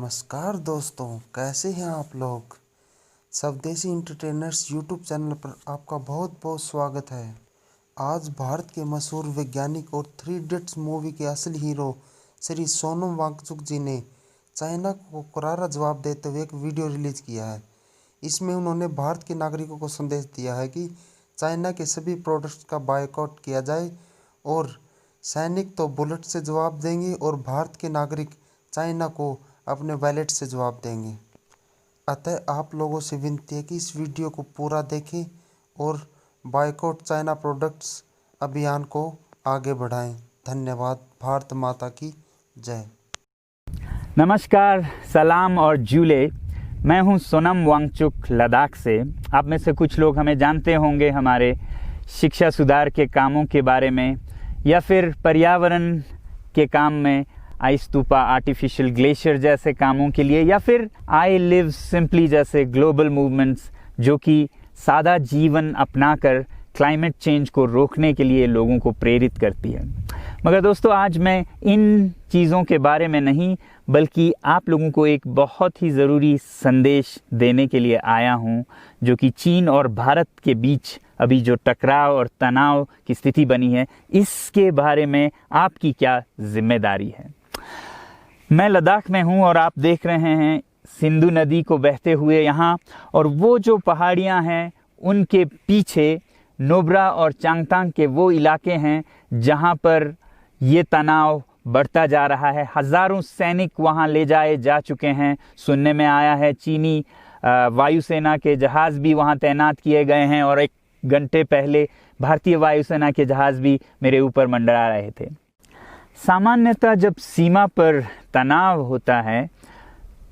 नमस्कार दोस्तों, कैसे हैं आप लोग। स्वदेशी एंटरटेनर्स यूट्यूब चैनल पर आपका बहुत बहुत स्वागत है। आज भारत के मशहूर वैज्ञानिक और थ्री इडियट्स मूवी के असली हीरो श्री सोनम वांगचुक जी ने चाइना को करारा जवाब देते हुए एक वीडियो रिलीज किया है। इसमें उन्होंने भारत के नागरिकों को संदेश दिया है कि चाइना के सभी प्रोडक्ट्स का बायकॉट किया जाए और सैनिक तो बुलेट से जवाब देंगे और भारत के नागरिक चाइना को अपने वैलेट से जवाब देंगे। अतः आप लोगों से विनती है कि इस वीडियो को पूरा देखें और बायकॉट चाइना प्रोडक्ट्स अभियान को आगे बढ़ाएं। धन्यवाद। भारत माता की जय। नमस्कार, सलाम और जूले। मैं हूं सोनम वांगचुक लद्दाख से। आप में से कुछ लोग हमें जानते होंगे हमारे शिक्षा सुधार के कामों के बारे में, या फिर पर्यावरण के काम में आइस स्तूपा, आर्टिफिशियल ग्लेशियर जैसे कामों के लिए, या फिर आई लिव सिंपली जैसे ग्लोबल मूवमेंट्स जो कि सादा जीवन अपनाकर क्लाइमेट चेंज को रोकने के लिए लोगों को प्रेरित करती है। मगर दोस्तों, आज मैं इन चीज़ों के बारे में नहीं बल्कि आप लोगों को एक बहुत ही ज़रूरी संदेश देने के लिए आया हूं, जो कि चीन और भारत के बीच अभी जो टकराव और तनाव की स्थिति बनी है, इसके बारे में आपकी क्या जिम्मेदारी है। मैं लद्दाख में हूं और आप देख रहे हैं सिंधु नदी को बहते हुए यहाँ, और वो जो पहाड़ियाँ हैं उनके पीछे नुब्रा और चांगतांग के वो इलाके हैं जहाँ पर ये तनाव बढ़ता जा रहा है। हज़ारों सैनिक वहाँ ले जाए जा चुके हैं। सुनने में आया है चीनी वायुसेना के जहाज़ भी वहाँ तैनात किए गए हैं, और एक घंटे पहले भारतीय वायुसेना के जहाज़ भी मेरे ऊपर मंडरा रहे थे। सामान्यतः जब सीमा पर तनाव होता है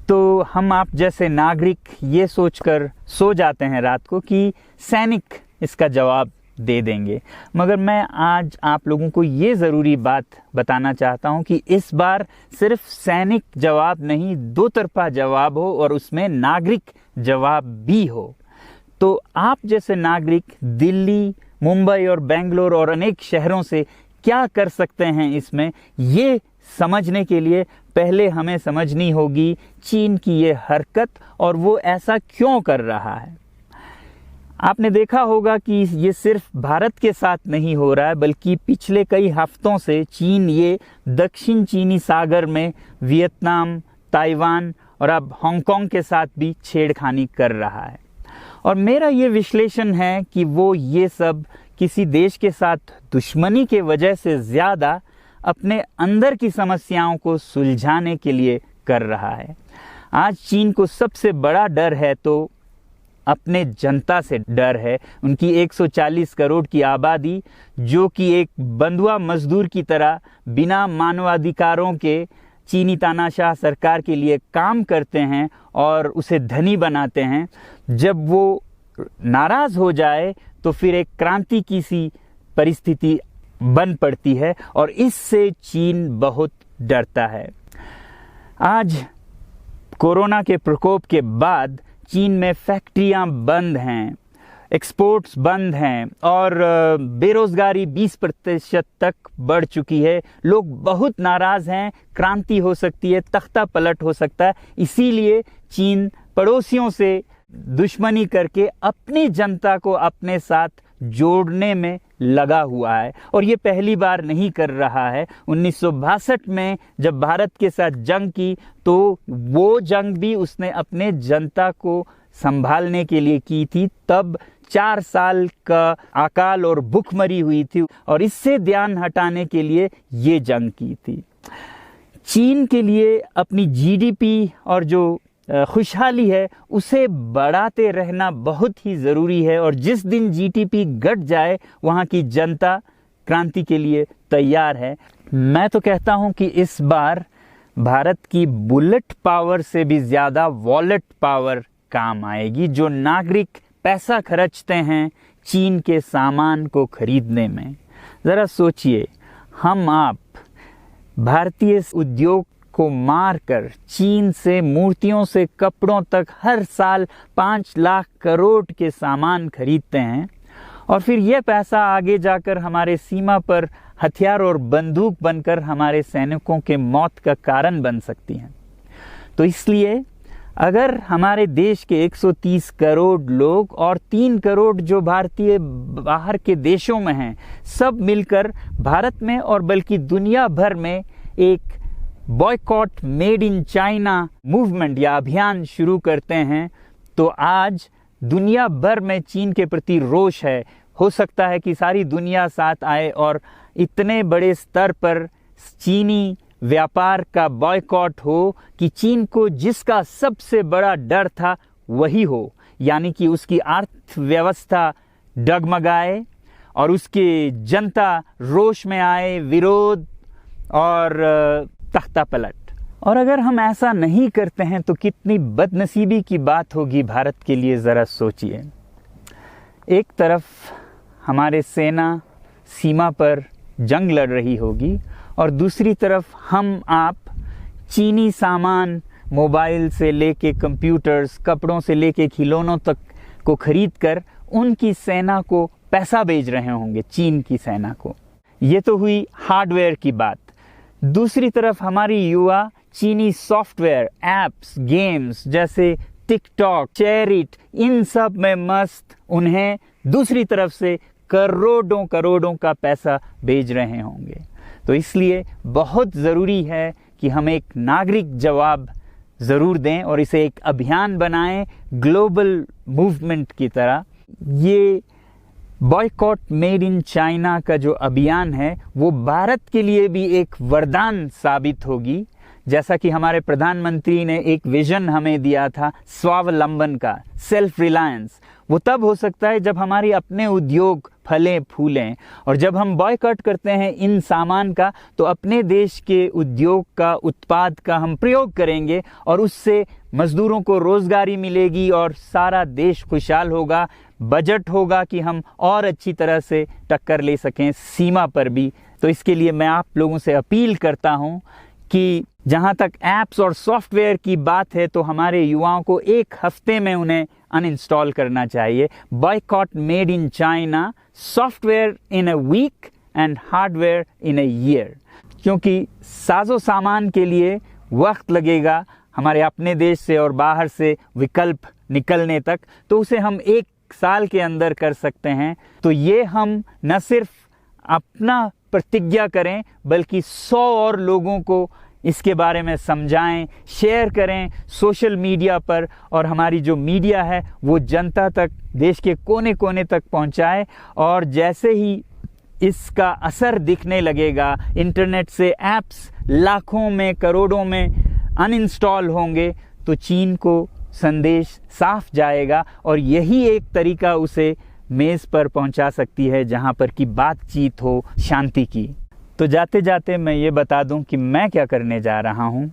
तो हम आप जैसे नागरिक ये सोचकर सो जाते हैं रात को कि सैनिक इसका जवाब दे देंगे। मगर मैं आज आप लोगों को ये ज़रूरी बात बताना चाहता हूँ कि इस बार सिर्फ सैनिक जवाब नहीं, दो तरफा जवाब हो और उसमें नागरिक जवाब भी हो। तो आप जैसे नागरिक दिल्ली, मुंबई और बेंगलोर और अनेक शहरों से क्या कर सकते हैं इसमें, ये समझने के लिए पहले हमें समझनी होगी चीन की ये हरकत और वो ऐसा क्यों कर रहा है। आपने देखा होगा कि ये सिर्फ भारत के साथ नहीं हो रहा है, बल्कि पिछले कई हफ्तों से चीन ये दक्षिण चीनी सागर में वियतनाम, ताइवान और अब हांगकांग के साथ भी छेड़खानी कर रहा है। और मेरा ये विश्लेषण है कि वो ये सब किसी देश के साथ दुश्मनी के वजह से ज़्यादा अपने अंदर की समस्याओं को सुलझाने के लिए कर रहा है। आज चीन को सबसे बड़ा डर है तो अपने जनता से डर है। उनकी 140 करोड़ की आबादी, जो कि एक बंधुआ मजदूर की तरह बिना मानवाधिकारों के चीनी तानाशाह सरकार के लिए काम करते हैं और उसे धनी बनाते हैं। जब वो नाराज़ हो जाए तो फिर एक क्रांति की सी परिस्थिति बन पड़ती है, और इससे चीन बहुत डरता है। आज कोरोना के प्रकोप के बाद चीन में फैक्ट्रियां बंद हैं, एक्सपोर्ट्स बंद हैं और बेरोजगारी 20% तक बढ़ चुकी है। लोग बहुत नाराज़ हैं, क्रांति हो सकती है, तख्ता पलट हो सकता है। इसीलिए चीन पड़ोसियों से दुश्मनी करके अपनी जनता को अपने साथ जोड़ने में लगा हुआ है, और ये पहली बार नहीं कर रहा है। 1962 में जब भारत के साथ जंग की तो वो जंग भी उसने अपने जनता को संभालने के लिए की थी। तब 4 साल का अकाल और भूखमरी हुई थी, और इससे ध्यान हटाने के लिए ये जंग की थी। चीन के लिए अपनी जीडीपी और जो खुशहाली है उसे बढ़ाते रहना बहुत ही ज़रूरी है, और जिस दिन जीडीपी घट जाए वहाँ की जनता क्रांति के लिए तैयार है। मैं तो कहता हूँ कि इस बार भारत की बुलेट पावर से भी ज़्यादा वॉलेट पावर काम आएगी। जो नागरिक पैसा खर्चते हैं चीन के सामान को खरीदने में, ज़रा सोचिए, हम आप भारतीय उद्योग को मारकर चीन से मूर्तियों से कपड़ों तक हर साल 5 लाख करोड़ के सामान खरीदते हैं, और फिर यह पैसा आगे जाकर हमारे सीमा पर हथियार और बंदूक बनकर हमारे सैनिकों के मौत का कारण बन सकती हैं। तो इसलिए अगर हमारे देश के 130 करोड़ लोग और 3 करोड़ जो भारतीय बाहर के देशों में हैं, सब मिलकर भारत में और बल्कि दुनिया भर में एक boycott made in China movement या अभियान शुरू करते हैं, तो आज दुनिया भर में चीन के प्रति रोष है। हो सकता है कि सारी दुनिया साथ आए और इतने बड़े स्तर पर चीनी व्यापार का बॉयकॉट हो कि चीन को जिसका सबसे बड़ा डर था वही हो, यानी कि उसकी अर्थव्यवस्था डगमगाए और उसकी जनता रोष में आए, विरोध और तख्ता पलट। और अगर हम ऐसा नहीं करते हैं तो कितनी बदनसीबी की बात होगी भारत के लिए, ज़रा सोचिए। एक तरफ हमारे सेना सीमा पर जंग लड़ रही होगी और दूसरी तरफ हम आप चीनी सामान, मोबाइल से लेके कंप्यूटर्स, कपड़ों से लेके खिलौनों तक को खरीद कर उनकी सेना को पैसा भेज रहे होंगे, चीन की सेना को। ये तो हुई हार्डवेयर की बात। दूसरी तरफ हमारी युवा चीनी सॉफ्टवेयर, एप्स, गेम्स जैसे टिकटॉक, शेयरिट, इन सब में मस्त, उन्हें दूसरी तरफ से करोड़ों करोड़ों का पैसा भेज रहे होंगे। तो इसलिए बहुत ज़रूरी है कि हम एक नागरिक जवाब ज़रूर दें और इसे एक अभियान बनाएं, ग्लोबल मूवमेंट की तरह। ये बॉयकॉट मेड इन चाइना का जो अभियान है वो भारत के लिए भी एक वरदान साबित होगी। जैसा कि हमारे प्रधानमंत्री ने एक विजन हमें दिया था स्वावलंबन का, सेल्फ रिलायंस, वो तब हो सकता है जब हमारे अपने उद्योग फलें फूलें। और जब हम बॉयकॉट करते हैं इन सामान का तो अपने देश के उद्योग का, उत्पाद का हम प्रयोग करेंगे और उससे मजदूरों को रोजगारी मिलेगी और सारा देश खुशहाल होगा। बजट होगा कि हम और अच्छी तरह से टक्कर ले सकें सीमा पर भी। तो इसके लिए मैं आप लोगों से अपील करता हूं कि जहां तक ऐप्स और सॉफ्टवेयर की बात है तो हमारे युवाओं को एक हफ्ते में उन्हें अनइंस्टॉल करना चाहिए। Boycott made in China, software in a week and hardware in a year. क्योंकि साजो सामान के लिए वक्त लगेगा हमारे अपने देश से और बाहर से विकल्प निकलने तक, तो उसे हम 1 साल के अंदर कर सकते हैं। तो ये हम न सिर्फ अपना प्रतिज्ञा करें बल्कि 100 और लोगों को इसके बारे में समझाएं, शेयर करें सोशल मीडिया पर, और हमारी जो मीडिया है वो जनता तक, देश के कोने कोने तक पहुंचाए। और जैसे ही इसका असर दिखने लगेगा, इंटरनेट से ऐप्स लाखों में, करोड़ों में अनइंस्टॉल होंगे, तो चीन को संदेश साफ जाएगा और यही एक तरीका उसे मेज़ पर पहुंचा सकती है जहां पर कि बातचीत हो शांति की। तो जाते जाते मैं ये बता दूं कि मैं क्या करने जा रहा हूं।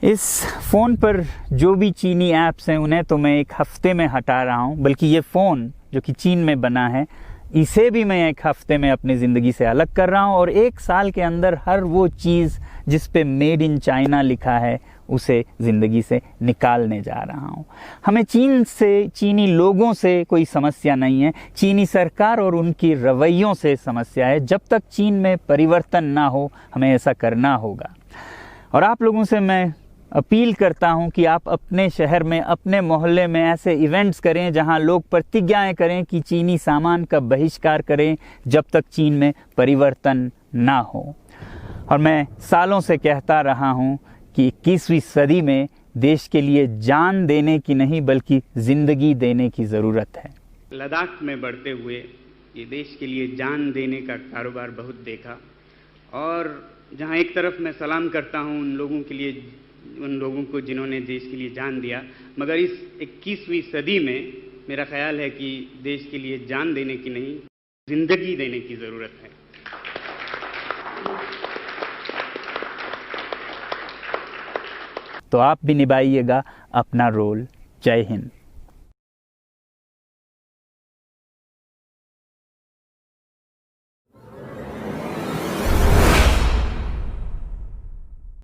इस फ़ोन पर जो भी चीनी ऐप्स हैं उन्हें तो मैं 1 हफ्ते में हटा रहा हूं, बल्कि ये फ़ोन जो कि चीन में बना है इसे भी मैं 1 हफ्ते में अपनी ज़िंदगी से अलग कर रहा हूं। और 1 साल के अंदर हर वो चीज़ जिस पे मेड इन चाइना लिखा है उसे ज़िंदगी से निकालने जा रहा हूं। हमें चीन से, चीनी लोगों से कोई समस्या नहीं है, चीनी सरकार और उनकी रवैयों से समस्या है। जब तक चीन में परिवर्तन ना हो हमें ऐसा करना होगा। और आप लोगों से मैं अपील करता हूं कि आप अपने शहर में, अपने मोहल्ले में ऐसे इवेंट्स करें जहां लोग प्रतिज्ञाएं करें कि चीनी सामान का बहिष्कार करें जब तक चीन में परिवर्तन ना हो। और मैं सालों से कहता रहा हूं कि 21वीं सदी में देश के लिए जान देने की नहीं बल्कि ज़िंदगी देने की ज़रूरत है। लद्दाख में बढ़ते हुए ये देश के लिए जान देने का कारोबार बहुत देखा, और जहां एक तरफ मैं सलाम करता हूं उन लोगों के लिए, उन लोगों को जिन्होंने देश के लिए जान दिया, मगर इस 21वीं सदी में मेरा ख्याल है कि देश के लिए जान देने की नहीं, ज़िंदगी देने की ज़रूरत है। तो आप भी निभाइएगा अपना रोल। जय हिंद।